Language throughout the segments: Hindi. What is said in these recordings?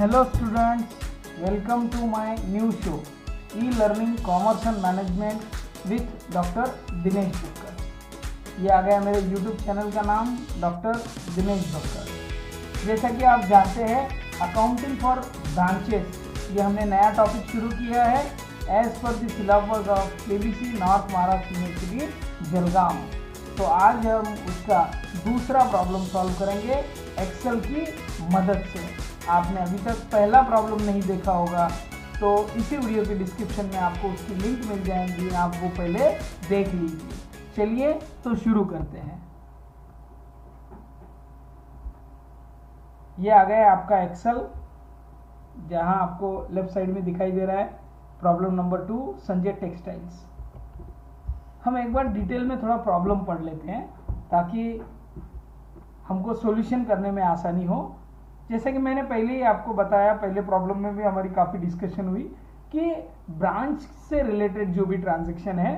Hello students, welcome to my new show e-learning commerce and management with doctor Dinesh Bakkar. ये आ गया मेरे YouTube चैनल का नाम डॉक्टर दिनेश बक्कर। जैसा कि आप जानते हैं अकाउंटिंग फॉर ब्रांचेस ये हमने नया टॉपिक शुरू किया है as per the syllabus of KBC north Maharashtra university Jalgaon. तो आज हम उसका दूसरा प्रॉब्लम सॉल्व करेंगे एक्सेल की मदद से। आपने अभी तक पहला प्रॉब्लम नहीं देखा होगा तो इसी वीडियो के डिस्क्रिप्शन में आपको उसकी लिंक मिल जाएंगी, आप वो पहले देख लीजिए। चलिए तो शुरू करते हैं। ये आ गया आपका एक्सेल, जहां आपको लेफ्ट साइड में दिखाई दे रहा है प्रॉब्लम नंबर 2 संजय टेक्सटाइल्स। हम एक बार डिटेल में थोड़ा प्रॉब्लम पढ़ लेते हैं ताकि हमको सॉल्यूशन करने में आसानी हो। जैसे कि मैंने पहले ही आपको बताया, पहले प्रॉब्लम में भी हमारी काफ़ी डिस्कशन हुई कि ब्रांच से रिलेटेड जो भी ट्रांजैक्शन है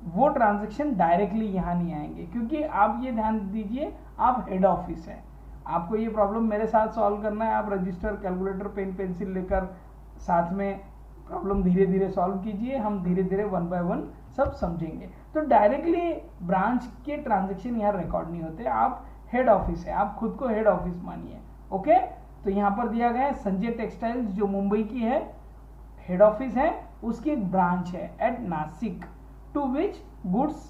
वो ट्रांजैक्शन डायरेक्टली यहाँ नहीं आएंगे, क्योंकि आप ये ध्यान दीजिए आप हेड ऑफिस है, आपको ये प्रॉब्लम मेरे साथ सॉल्व करना है। आप रजिस्टर, कैलकुलेटर, पेन पेंसिल लेकर साथ में प्रॉब्लम धीरे धीरे सॉल्व कीजिए, हम धीरे धीरे 1 बाय 1 सब समझेंगे। तो डायरेक्टली ब्रांच के ट्रांजैक्शन यहाँ रिकॉर्ड नहीं होते, आप हेड ऑफिस है, आप खुद को हेड ऑफिस मानिए। ओके, तो यहाँ पर दिया गया है संजय टेक्सटाइल्स जो मुंबई की है, हेड ऑफिस है, उसकी एक ब्रांच है at Nashik to which goods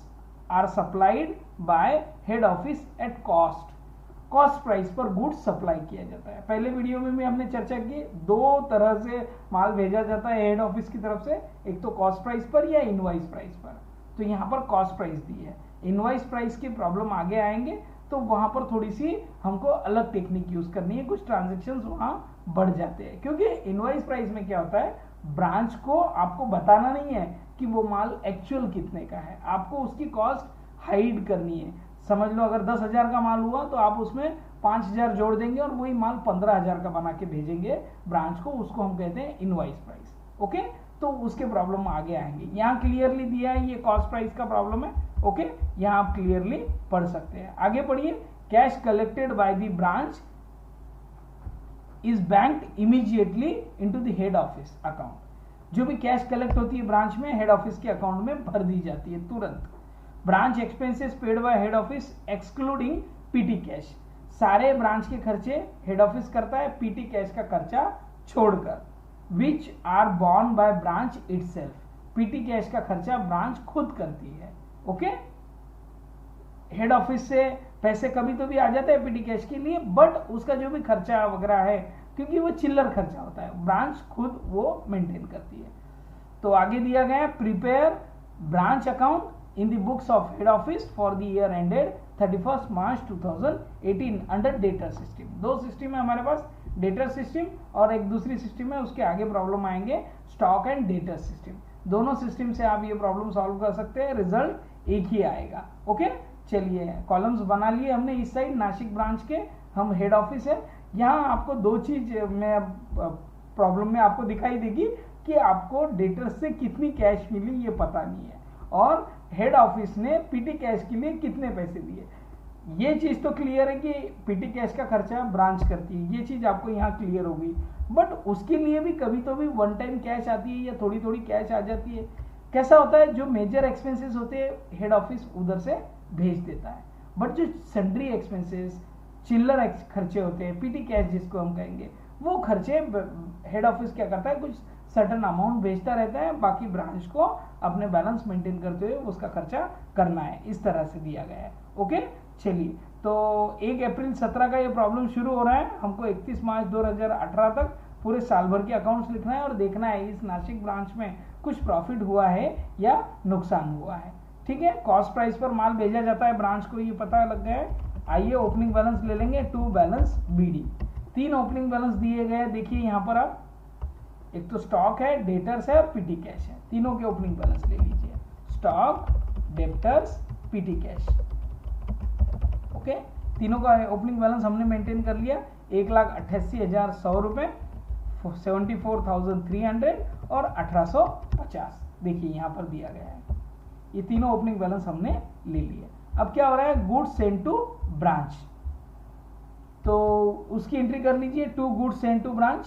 are supplied by head office at cost price पर गुड्स सप्लाई किया जाता है। पहले वीडियो में भी हमने चर्चा की, दो तरह से माल भेजा जाता है हेड ऑफिस की तरफ से, एक तो कॉस्ट प्राइस पर या इनवॉइस प्राइस पर। तो यहाँ पर कॉस्ट प्राइस दी है, इनवॉइस प्राइस की प्रॉब्लम आगे आएंगे तो वहां पर थोड़ी सी हमको अलग टेक्निक यूज करनी है, कुछ ट्रांजैक्शंस वहां बढ़ जाते हैं। क्योंकि इनवॉइस प्राइस में क्या होता है, ब्रांच को आपको बताना नहीं है कि वो माल एक्चुअल कितने का है, आपको उसकी कॉस्ट हाइड करनी है। समझ लो अगर 10,000 का माल हुआ तो आप उसमें 5,000 जोड़ देंगे और वही माल 15,000 का बना के भेजेंगे ब्रांच को, उसको हम कहते हैं इनवॉइस प्राइस। ओके, तो उसके प्रॉब्लम आगे आएंगे। यहाँ क्लियरली दिया है ये कॉस्ट प्राइस का प्रॉब्लम है। ओके, यहाँ आप क्लियरली पढ़ सकते हैं। आगे पढ़िए, cash collected by the branch is banked immediately into the head office account. जो भी कैश कलेक्ट होती है ब्रांच में, हेड ऑफिस के अकाउंट में भर दी जाती है तुरंत। Branch expenses paid by head office excluding PT cash. सारे ब्रांच के खर्चे हेड ऑफिस करता है, पीटी कैश का खर्चा छोड़कर। Which are borne by branch itself. Petty cash का खर्चा ब्रांच खुद करती है। ओके, हेड ऑफिस से पैसे कभी तो भी आ जाते हैं पीटी कैश के लिए, बट उसका जो भी खर्चा वगैरह है, क्योंकि वो चिल्लर खर्चा होता है, ब्रांच खुद वो मेंटेन करती है। तो आगे दिया गया है, prepare branch account in the books of head office for the year ended 31 March 2018 under debtor system. दो सिस्टम है हमारे पास, डेटर सिस्टम और एक दूसरी सिस्टम है, उसके आगे प्रॉब्लम आएंगे स्टॉक एंड डेटर सिस्टम। दोनों सिस्टम से आप ये प्रॉब्लम सॉल्व कर सकते हैं, रिजल्ट एक ही आएगा। ओके, चलिए कॉलम्स बना लिए हमने। इस साइड नासिक ब्रांच के हम हेड ऑफिस है। यहाँ आपको दो चीज में प्रॉब्लम में आपको दिखाई देगी कि आपको डेटर से कितनी कैश मिली ये पता नहीं है, और हेड ऑफिस ने पीटी कैश के लिए कितने पैसे दिए। ये चीज तो क्लियर है कि पीटी कैश का खर्चा ब्रांच करती है, ये चीज आपको यहाँ क्लियर होगी। बट उसके लिए भी कभी तो भी वन टाइम कैश आती है या थोड़ी थोड़ी कैश आ जाती है। कैसा होता है, जो मेजर एक्सपेंसेस होते हैं हेड ऑफिस उधर से भेज देता है, बट जो सन्ड्री एक्सपेंसेस, चिल्लर खर्चे होते हैं, पीटी कैश जिसको हम कहेंगे, वो खर्चे हेड ऑफिस क्या करता है, कुछ सर्टन अमाउंट भेजता रहता है, बाकी ब्रांच को अपने बैलेंस मेंटेन करते हुए उसका खर्चा करना है। इस तरह से दिया गया है। ओके, चलिए तो 1 अप्रैल 17 का ये प्रॉब्लम शुरू हो रहा है। हमको 31 मार्च 2018 तक पूरे साल भर के अकाउंट्स लिखना है और देखना है इस नासिक ब्रांच में कुछ प्रॉफिट हुआ है या नुकसान हुआ है। ठीक है, कॉस्ट प्राइस पर माल भेजा जाता है ब्रांच को, ये पता लग गया है। आइए ओपनिंग बैलेंस ले लेंगे, to balance BD. 3 opening balance दिए गए, देखिए यहाँ पर आप, एक तो स्टॉक है, डेटर्स है और पीटी कैश है। तीनों के ओपनिंग बैलेंस ले लीजिए, stock, debtors, PT cash. Okay, तीनों का ओपनिंग बैलेंस हमने मेंटेन कर लिया। 1,88,100 रुपए, 74,300 और 1,850। देखिए यहाँ पर दिया गया है, ये तीनों ओपनिंग बैलेंस हमने ले लिए। अब क्या हो रहा है, गुड्स सेंड टू ब्रांच। तो उसकी एंट्री कर लीजिए, 2 goods send to branch,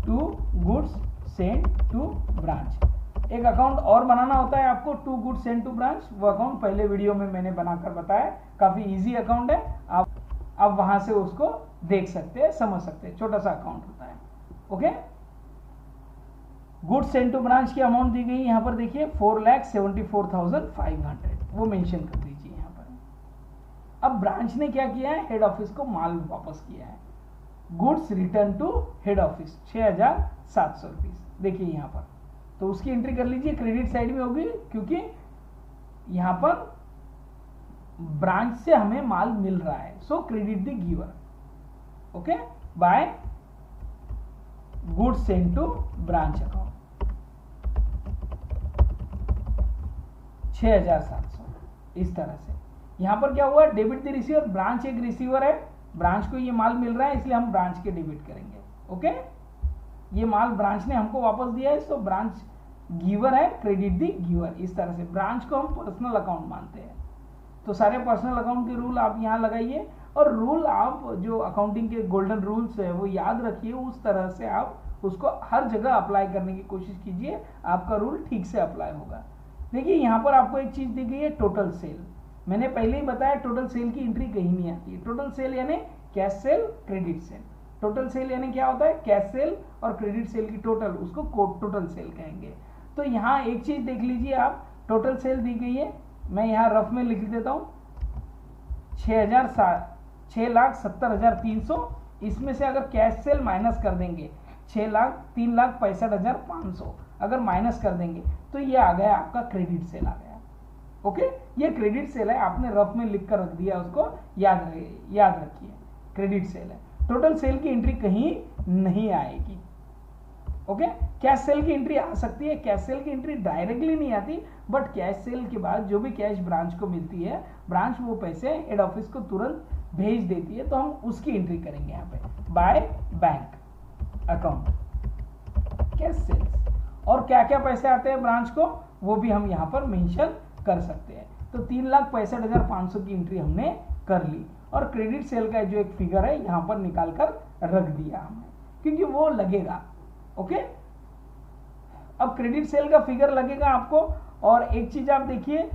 2 goods send to branch. एक अकाउंट और बनाना होता है आपको, 2 गुड्स सेंड टू ब्रांच। वो अकाउंट पहले वीडियो में मैंने बनाकर बताया, काफी इजी अकाउंट है, आप वहां से उसको देख सकते हैं, समझ सकते हैं, छोटा सा अकाउंट होता है। Okay, goods send to branch की अमाउंट दी गई यहाँ पर देखिए 4,74,500, वो मेंशन कर दीजिए यहाँ पर। अब ब्रांच ने क्या किया है, हेड ऑफिस को माल वापस किया है, goods return to head office 6,700 rupees, देखिए यहाँ पर। तो उसकी एंट्री कर लीजिए, क्रेडिट साइड में होगी, क्योंकि यहाँ पर ब्रांच से हमें माल मिल रहा है, so credit the giver. Okay, by goods send to branch account 6,700, इस तरह से। यहां पर क्या हुआ, डेबिट द रिसीवर, ब्रांच एक रिसीवर है, ब्रांच को ये माल मिल रहा है, इसलिए हम ब्रांच के डेबिट करेंगे। ओके, ये माल ब्रांच ने हमको वापस दिया है, तो ब्रांच गिवर है, क्रेडिट द गिवर। इस तरह से ब्रांच को हम पर्सनल अकाउंट मानते हैं। तो सारे पर्सनल अकाउंट के रूल आप यहां लगाइए, और रूल आप जो अकाउंटिंग के गोल्डन रूल्स है वो याद रखिए, उस तरह से आप उसको हर जगह अप्लाई करने की कोशिश कीजिए, आपका रूल ठीक से अप्लाई होगा। देखिए यहाँ पर आपको एक चीज दी गई है, टोटल सेल। मैंने पहले ही बताया टोटल सेल की एंट्री कहीं नहीं आती है। टोटल सेल यानी cash cell, credit sale. Total sale यानी क्या होता है, कैश सेल और क्रेडिट सेल की टोटल, उसको टोटल सेल कहेंगे। तो यहाँ एक चीज देख लीजिए आप, टोटल सेल दी गई है, मैं यहाँ रफ में लिख देता हूँ 6,70,300। इसमें से अगर कैश सेल माइनस कर देंगे 3,65,500 अगर माइनस कर देंगे तो ये आ गया आपका क्रेडिट सेल आ गया। ओके, ये क्रेडिट सेल है, आपने रफ में लिख कर रख दिया, उसको याद रखिए, क्रेडिट सेल है। टोटल सेल की एंट्री कहीं नहीं आएगी। ओके, कैश सेल की एंट्री आ सकती है, कैश सेल की एंट्री डायरेक्टली नहीं आती, बट कैश सेल के बाद जो भी कैश ब्रांच को मिलती है, ब्रांच वो पैसे हेड ऑफिस को तुरंत भेज देती है, तो हम उसकी एंट्री करेंगे यहाँ पे, by bank account cash sales. और क्या क्या पैसे आते हैं ब्रांच को, वो भी हम यहाँ पर मेंशन कर सकते हैं। तो 3,65,500 की एंट्री हमने कर ली, और क्रेडिट सेल का जो एक फिगर है यहाँ पर निकाल कर रख दिया हमने, क्योंकि वो लगेगा। ओके, अब क्रेडिट सेल का फिगर लगेगा आपको। और एक चीज आप देखिए,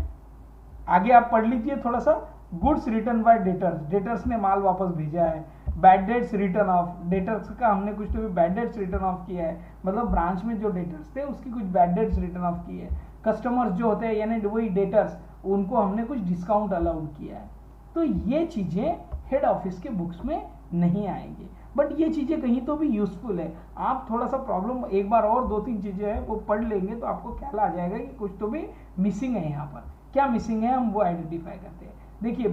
आगे आप पढ़ लीजिए थोड़ा सा, goods return bye debtors, debtors ने माल वापस भेजा है। Bad debts return of, debtors का हमने कुछ तो भी बैड डेट्स रिटर्न ऑफ किया है, मतलब ब्रांच में जो डेटर्स थे उसकी कुछ बैड डेट्स रिटर्न ऑफ की है। कस्टमर्स जो होते हैं यानी वही डेटर्स, उनको हमने कुछ डिस्काउंट अलाउड किया है। तो ये चीजें हेड ऑफिस के बुक्स में नहीं आएंगी, बट ये चीजें कहीं तो भी यूजफुल है। आप थोड़ा सा प्रॉब्लम एक बार और 2-3 चीजें हैं वो पढ़ लेंगे तो आपको ख्याल आ जाएगा कि कुछ तो भी मिसिंग है। यहाँ पर क्या मिसिंग है हम वो आइडेंटिफाई करते हैं। देखिए,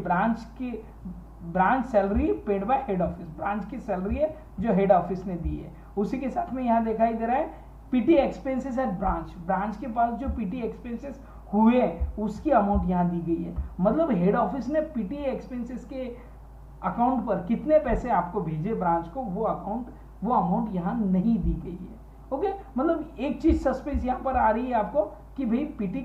branch salary paid by head office, branch की सैलरी है जो हेड ऑफिस ने दी है। उसी के साथ में यहाँ दिखाई दे रहा है PT expenses at branch, branch के पास जो पीटी एक्सपेंसेस हुए उसकी अमाउंट यहाँ दी गई है। मतलब हेड ऑफिस ने पीटी एक्सपेंसेस के अकाउंट पर कितने पैसे आपको भेजे ब्रांच को, वो अमाउंट यहाँ नहीं दी गई है। ओके, मतलब एक चीज सस्पेंस यहाँ पर आ रही है आपको कि भाई पीटी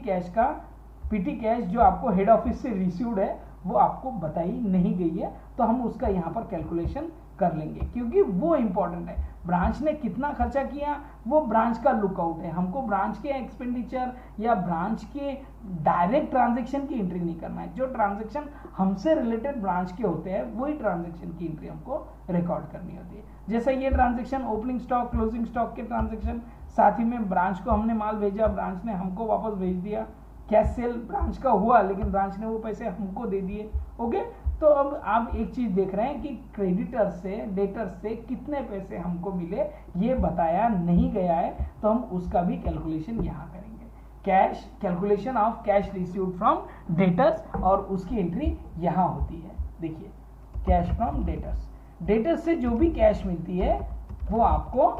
कैश जो आपको हेड ऑफिस से रिसीव्ड है वो आपको बताई नहीं गई है, तो हम उसका यहाँ पर कैलकुलेशन कर लेंगे, क्योंकि वो इंपॉर्टेंट है। ब्रांच ने कितना खर्चा किया वो ब्रांच का लुकआउट है, हमको ब्रांच के एक्सपेंडिचर या ब्रांच के डायरेक्ट ट्रांजैक्शन की एंट्री नहीं करना है। जो ट्रांजैक्शन हमसे रिलेटेड ब्रांच के होते हैं वही ट्रांजैक्शन की एंट्री हमको रिकॉर्ड करनी होती है। जैसे ये transaction opening stock, closing stock के ट्रांजैक्शन, साथ ही में ब्रांच को हमने माल भेजा, ब्रांच ने हमको वापस भेज दिया। कैश सेल ब्रांच का हुआ लेकिन ब्रांच ने वो पैसे हमको दे दिए। ओके, तो अब आप एक चीज देख रहे हैं कि क्रेडिटर से, डेटर से कितने पैसे हमको मिले ये बताया नहीं गया है, तो हम उसका भी कैलकुलेशन यहाँ करेंगे। Cash, calculation of cash received from debtors, और उसकी एंट्री यहाँ होती है। देखिए, कैश फ्रॉम डेटर्स, डेटर्स से जो भी कैश मिलती है वो आपको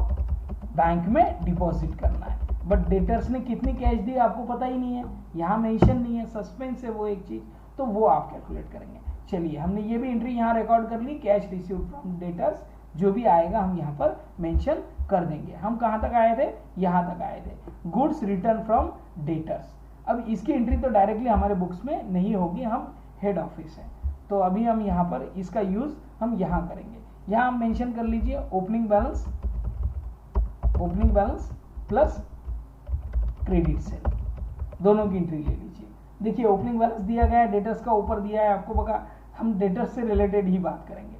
बैंक में डिपॉजिट करना है, बट डेटर्स ने कितनी कैश दी आपको पता ही नहीं है, यहाँ मेंशन नहीं है, सस्पेंस है वो एक चीज, तो वो आप कैलकुलेट करेंगे। चलिए, हमने ये भी एंट्री यहाँ रिकॉर्ड कर ली, कैश रिसीव्ड फ्रॉम डेटर्स, जो भी आएगा हम यहाँ पर मेंशन कर देंगे। हम कहाँ तक आए थे, यहाँ तक आए थे, गुड्स रिटर्न फ्रॉम डेटर्स। अब इसकी एंट्री तो डायरेक्टली हमारे बुक्स में नहीं होगी, हम हेड ऑफिस है, तो अभी हम यहाँ पर इसका यूज हम यहाँ करेंगे। यहाँ हम मेंशन कर लीजिए opening balance plus credit sale, दोनों की एंट्री ले लीजिए। देखिए ओपनिंग बैलेंस दिया गया है, डेटर्स का ऊपर दिया है आपको बघा, हम डेटर्स से रिलेटेड ही बात करेंगे।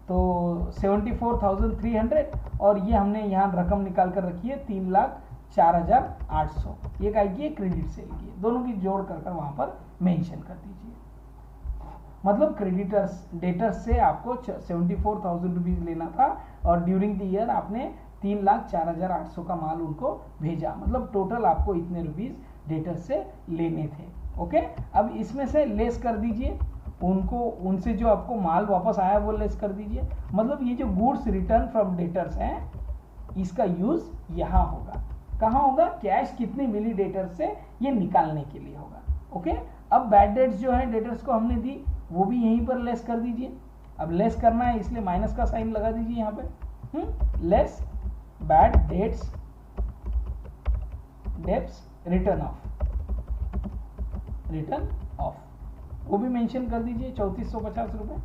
तो 74,300 और ये हमने यहाँ रकम निकाल कर रखी है 3,04,800, ये काय की है क्रेडिट सेल की है, दोनों की जोड़ कर वहां पर मेंशन कर दीजिए। मतलब क्रेडिटर्स डेटर्स से आपको 74,000 रुपीज लेना था और ड्यूरिंग द ईयर आपने 3,04,800 का माल उनको भेजा, मतलब टोटल आपको इतने रुपीज डेटर्स से लेने थे। ओके, अब इसमें से लेस कर दीजिए उनसे जो आपको माल वापस आया वो लेस कर दीजिए। मतलब ये जो गुड्स रिटर्न फ्रॉम डेटर्स हैं, इसका यूज यहाँ होगा। कहाँ होगा? कैश कितनी मिली डेटर्स से ये निकालने के लिए होगा। ओके, अब बैड डेट्स जो है डेटर्स को हमने दी, वो भी यहीं पर लेस कर दीजिए। अब लेस करना है इसलिए माइनस का साइन लगा दीजिए यहाँ पे। Less bad debts return of, वो भी मेंशन कर दीजिए 3450 रुपए।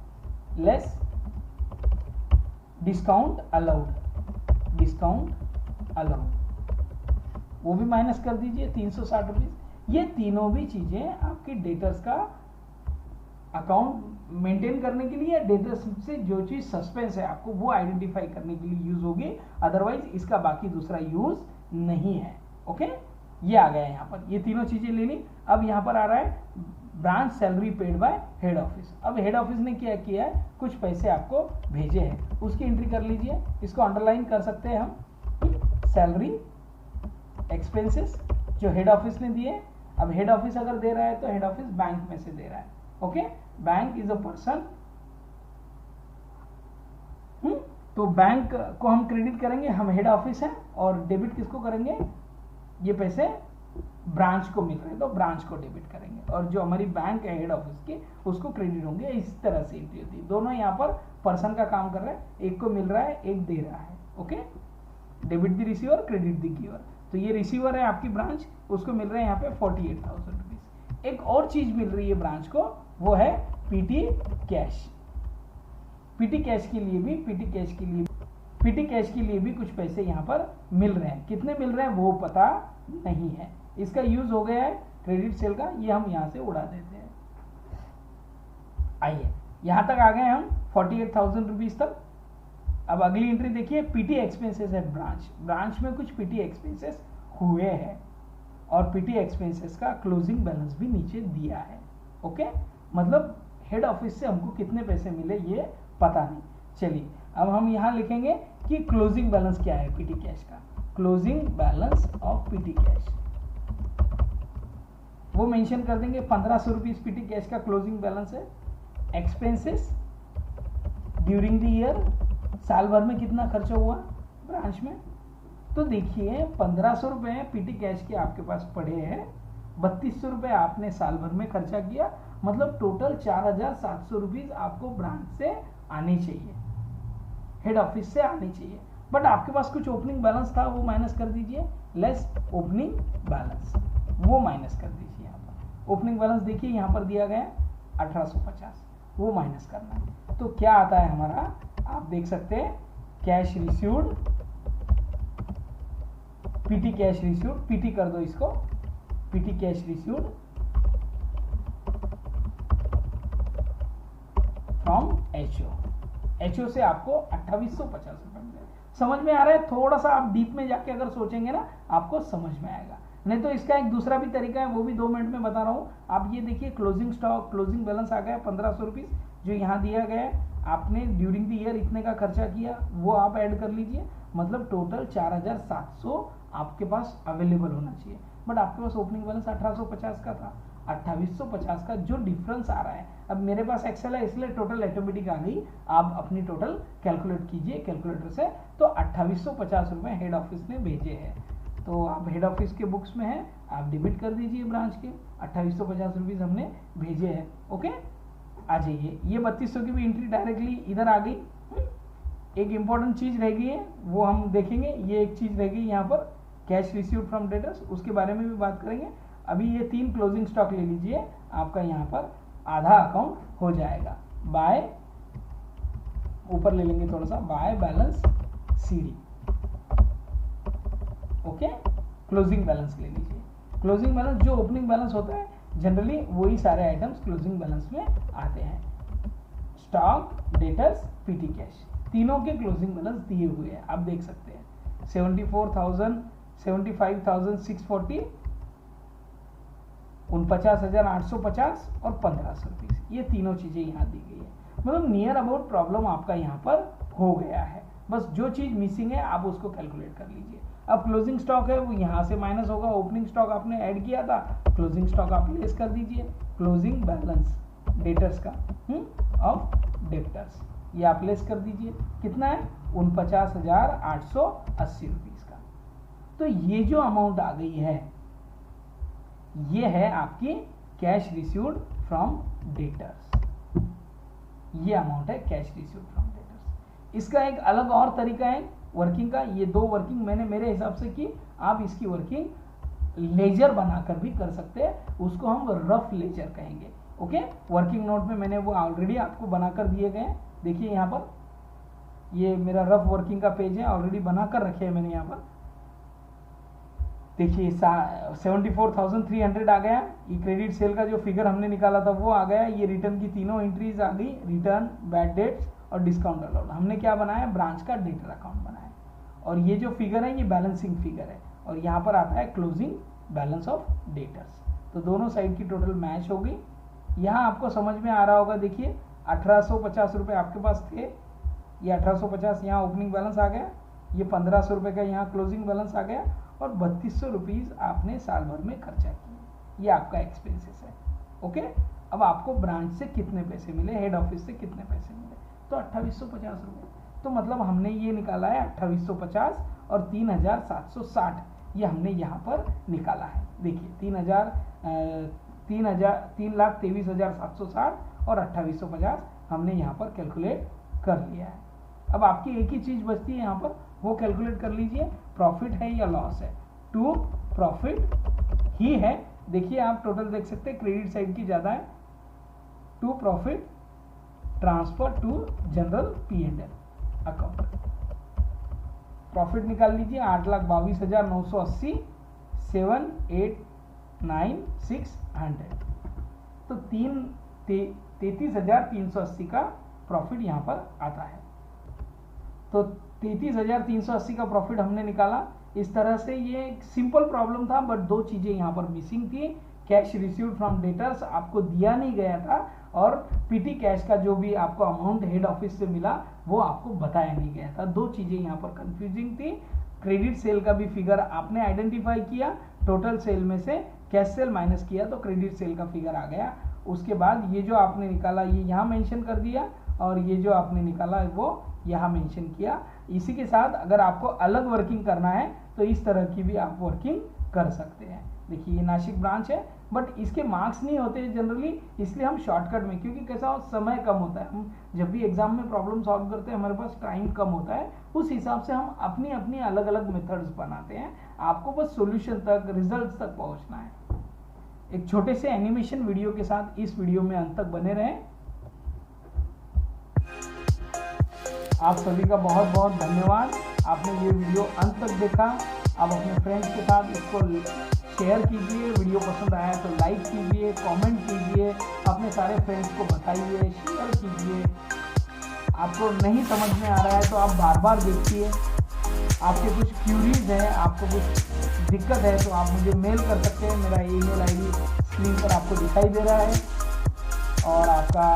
लेस डिस्काउंट अलाउड, वो भी माइनस कर दीजिए 360 रुपीज। ये तीनों भी चीजें आपकी डेटर्स का अकाउंट मेंटेन करने के लिए, डेटर्स से जो चीज सस्पेंस है आपको वो आइडेंटिफाई करने के लिए यूज होगी, अदरवाइज इसका बाकी दूसरा यूज नहीं है। ओके, ये आ गया यहाँ पर, ये तीनों चीजें ले ली। अब यहाँ पर आ रहा है branch salary paid by head office. अब हेड ऑफिस ने क्या किया है, कुछ पैसे आपको भेजे हैं, उसकी एंट्री कर लीजिए। इसको अंडरलाइन कर सकते हैं हम, सैलरी एक्सपेंसेस जो हेड ऑफिस ने दिए। अब हेड ऑफिस अगर दे रहा है तो हेड ऑफिस बैंक में से दे रहा है। Okay, bank is a person, तो बैंक को हम क्रेडिट करेंगे, हम हेड ऑफिस है, और डेबिट किसको करेंगे, ये पैसे ब्रांच को मिल रहे हैं तो ब्रांच को डेबिट करेंगे, और जो हमारी बैंक है हेड ऑफिस की उसको क्रेडिट होंगे। इस तरह से एंट्री होती है। दोनों यहाँ पर पर्सन का काम कर रहे हैं, एक को मिल रहा है एक दे रहा है। Okay, debit the receiver credit the giver. तो ये रिसीवर है आपकी ब्रांच, उसको मिल रहे हैं यहाँ पे 48,000 रुपीज। एक और चीज मिल रही है ब्रांच को, वो है पीटी कैश। पीटी कैश के लिए भी कुछ पैसे यहाँ पर मिल रहे हैं। कितने मिल रहे हैं वो पता नहीं है। इसका यूज हो गया है क्रेडिट सेल का, ये हम यहाँ से उड़ा देते हैं। आइए यहाँ तक आ गए हम 48,000 रुपीज तक। अब अगली एंट्री देखिए, पीटी एक्सपेंसेस है ब्रांच में कुछ पीटी एक्सपेंसेस हुए हैं, और पीटी एक्सपेंसेस का क्लोजिंग बैलेंस भी नीचे दिया है। ओके, मतलब हेड ऑफिस से हमको कितने पैसे मिले ये पता नहीं। चलिए अब हम यहाँ लिखेंगे कि क्लोजिंग बैलेंस क्या है पीटी कैश का। Closing balance of PT cash वो मेंशन कर देंगे 1500 रुपीज पीटी कैश का क्लोजिंग बैलेंस है। एक्सपेंसेस ड्यूरिंग द ईयर, साल भर में कितना खर्चा हुआ ब्रांच में, तो देखिए 1500 रुपए पीटी कैश के आपके पास पड़े हैं, 3200 रुपए आपने साल भर में खर्चा किया, मतलब टोटल 4,700 रुपीज आपको ब्रांच से आनी चाहिए, हेड ऑफिस से आनी चाहिए। बट आपके पास कुछ ओपनिंग बैलेंस था, वो माइनस कर दीजिए। लेस ओपनिंग बैलेंस, वो माइनस कर दीजिए। यहाँ पर ओपनिंग बैलेंस देखिए यहाँ पर दिया गया 1850, वो माइनस करना है। तो क्या आता है हमारा, आप देख सकते हैं, cash received, PT cash received, PT कर दो इसको, PT cash received from HO से आपको 2850 रुपए मिले। समझ में आ रहा है? थोड़ा सा आप डीप में जाके अगर सोचेंगे ना आपको समझ में आएगा। नहीं तो इसका एक दूसरा भी तरीका है, वो भी 2 मिनट में बता रहा हूँ। आप ये देखिए, क्लोजिंग स्टॉक, क्लोजिंग बैलेंस आ गया 1500 रुपीज जो यहाँ दिया गया है। आपने ड्यूरिंग द ईयर इतने का खर्चा किया, वो आप ऐड कर लीजिए, मतलब टोटल 4,700 आपके पास अवेलेबल होना चाहिए। बट आपके पास ओपनिंग बैलेंस 1850 का था, 2850 का जो डिफरेंस आ रहा है। अब मेरे पास एक्सेल है इसलिए टोटल ऑटोमेटिक आ गई, आप अपनी टोटल कैलकुलेट कीजिए कैलकुलेटर से। तो 2850 रुपए हेड ऑफिस ने भेजे हैं, तो आप हेड ऑफिस के बुक्स में है, आप डेबिट कर दीजिए ब्रांच के 2850 रुपीज हमने भेजे हैं। ओके, आ जाइए, ये 3200 की भी एंट्री डायरेक्टली इधर आ गई। एक इंपॉर्टेंट चीज रह गई है, वो हम देखेंगे। ये एक चीज रह गई यहाँ पर, कैश रिसीव्ड फ्रॉम डेटर्स, उसके बारे में भी बात करेंगे। अभी ये 3 क्लोजिंग स्टॉक ले लीजिए, आपका यहाँ पर आधा अकाउंट हो जाएगा। बाय, ऊपर ले लेंगे थोड़ा सा, by balance CD। Okay, closing balance ले लीजिए। क्लोजिंग बैलेंस जो ओपनिंग बैलेंस होता है जनरली वही सारे आइटम्स क्लोजिंग बैलेंस में आते हैं। स्टॉक, डेटर्स, पीटी कैश, तीनों के क्लोजिंग बैलेंस दिए हुए हैं, आप देख सकते हैं। 74,000, 75,640, 49,850 और 1,500 रुपीज, ये तीनों चीजें यहाँ दी गई है। मतलब नियर अबाउट प्रॉब्लम आपका यहाँ पर हो गया है। बस जो चीज मिसिंग है आप उसको कैलकुलेट कर लीजिए। अब क्लोजिंग स्टॉक है वो यहाँ से माइनस होगा, ओपनिंग स्टॉक आपने ऐड किया था, क्लोजिंग स्टॉक आप लेस कर दीजिए। क्लोजिंग बैलेंस डेटर्स का ऑफ डेटर्स ये आप लेस कर दीजिए, कितना है 49,880 रुपीज का। तो ये जो अमाउंट आ गई है ये है आपकी कैश रिसीव्ड फ्रॉम डेटर्स, ये अमाउंट है कैश रिसीव्ड फ्रॉम डेटर्स। इसका एक अलग और तरीका है वर्किंग का, ये दो वर्किंग मैंने मेरे हिसाब से की, आप इसकी वर्किंग लेजर बनाकर भी कर सकते हैं, उसको हम रफ लेजर कहेंगे। ओके, वर्किंग नोट में मैंने वो ऑलरेडी आपको बनाकर दिए गए हैं, देखिए यहाँ पर ये मेरा रफ वर्किंग का पेज है, ऑलरेडी बनाकर रखे हैं मैंने यहाँ पर। देखिए 74,300 आ गया, ये क्रेडिट सेल का जो फिगर हमने निकाला था वो आ गया, ये रिटर्न की तीनों एंट्रीज आ गई, रिटर्न, बैड डेट्स और डिस्काउंट अलाउड। हमने क्या बनाया, ब्रांच का डेटर अकाउंट बनाया, और ये जो फिगर है ये बैलेंसिंग फिगर है, और यहाँ पर आता है क्लोजिंग बैलेंस ऑफ डेटर्स। तो दोनों साइड की टोटल मैच हो गई। यहाँ आपको समझ में आ रहा होगा, देखिए 1850 रुपये आपके पास थे, ये 1850 यहाँ ओपनिंग बैलेंस आ गया, ये 1500 रुपये का यहाँ क्लोजिंग बैलेंस आ गया, और 3200 रुपीज़ आपने साल भर में खर्चा किया, ये आपका एक्सपेंसेस है। ओके, अब आपको ब्रांच से कितने पैसे मिले, हेड ऑफिस से कितने पैसे मिले, तो 2850 रुपये। तो मतलब हमने ये निकाला है 2850 और 3760, ये हमने यहाँ पर निकाला है। देखिए 3,23,760 और 2850 हमने यहाँ पर कैलकुलेट कर लिया है। अब आपकी एक ही चीज बचती है यहाँ पर, वो कैलकुलेट कर लीजिए, प्रॉफिट है या लॉस है। टू प्रॉफिट ही है, देखिए आप टोटल देख सकते हैं क्रेडिट साइड की ज्यादा है। To profit transfer to general P&L account, profit निकाल लीजिए 8,22,980, 7,89,600, तो 33,380 का प्रॉफिट यहाँ पर आता है। तो 33,380 का प्रॉफिट हमने निकाला। इस तरह से ये एक सिंपल प्रॉब्लम था, बट दो चीजें यहाँ पर मिसिंग थी, कैश रिसीव्ड फ्रॉम डेटर्स आपको दिया नहीं गया था, और पीटी कैश का जो भी आपको अमाउंट हेड ऑफिस से मिला वो आपको बताया नहीं गया था। दो चीजें यहाँ पर कंफ्यूजिंग थी। क्रेडिट सेल का भी फिगर आपने आइडेंटिफाई किया, टोटल सेल में से कैश सेल माइनस किया तो क्रेडिट सेल का फिगर आ गया। उसके बाद ये जो आपने निकाला ये यहाँ मेंशन कर दिया, और ये जो आपने निकाला वो यहाँ मेंशन किया। इसी के साथ अगर आपको अलग वर्किंग करना है तो इस तरह की भी आप वर्किंग कर सकते हैं। देखिए ये नासिक ब्रांच है, बट इसके मार्क्स नहीं होते जनरली, इसलिए हम शॉर्टकट में, क्योंकि कैसा हो समय कम होता है, हम जब भी एग्जाम में प्रॉब्लम सॉल्व करते हैं हमारे पास टाइम कम होता है, उस हिसाब से हम अपनी अपनी अलग अलग मेथड्स बनाते हैं। आपको बस सॉल्यूशन तक, रिजल्ट्स तक पहुंचना है। एक छोटे से एनिमेशन वीडियो के साथ इस वीडियो में अंत तक बने रहें। आप सभी का बहुत बहुत धन्यवाद, आपने ये वीडियो अंत तक देखा। आप अपने फ्रेंड्स के साथ इसको शेयर कीजिए, वीडियो पसंद आया तो लाइक कीजिए, कमेंट कीजिए, अपने सारे फ्रेंड्स को बताइए, शेयर कीजिए। आपको नहीं समझ में आ रहा है तो आप बार बार देखिए, आपके कुछ क्यूरीज हैं, आपको कुछ दिक्कत है तो आप मुझे मेल कर सकते हैं। मेरा ईमेल आईडी स्क्रीन पर आपको दिखाई दे रहा है। और आपका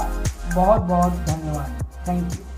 बहुत बहुत धन्यवाद, थैंक यू।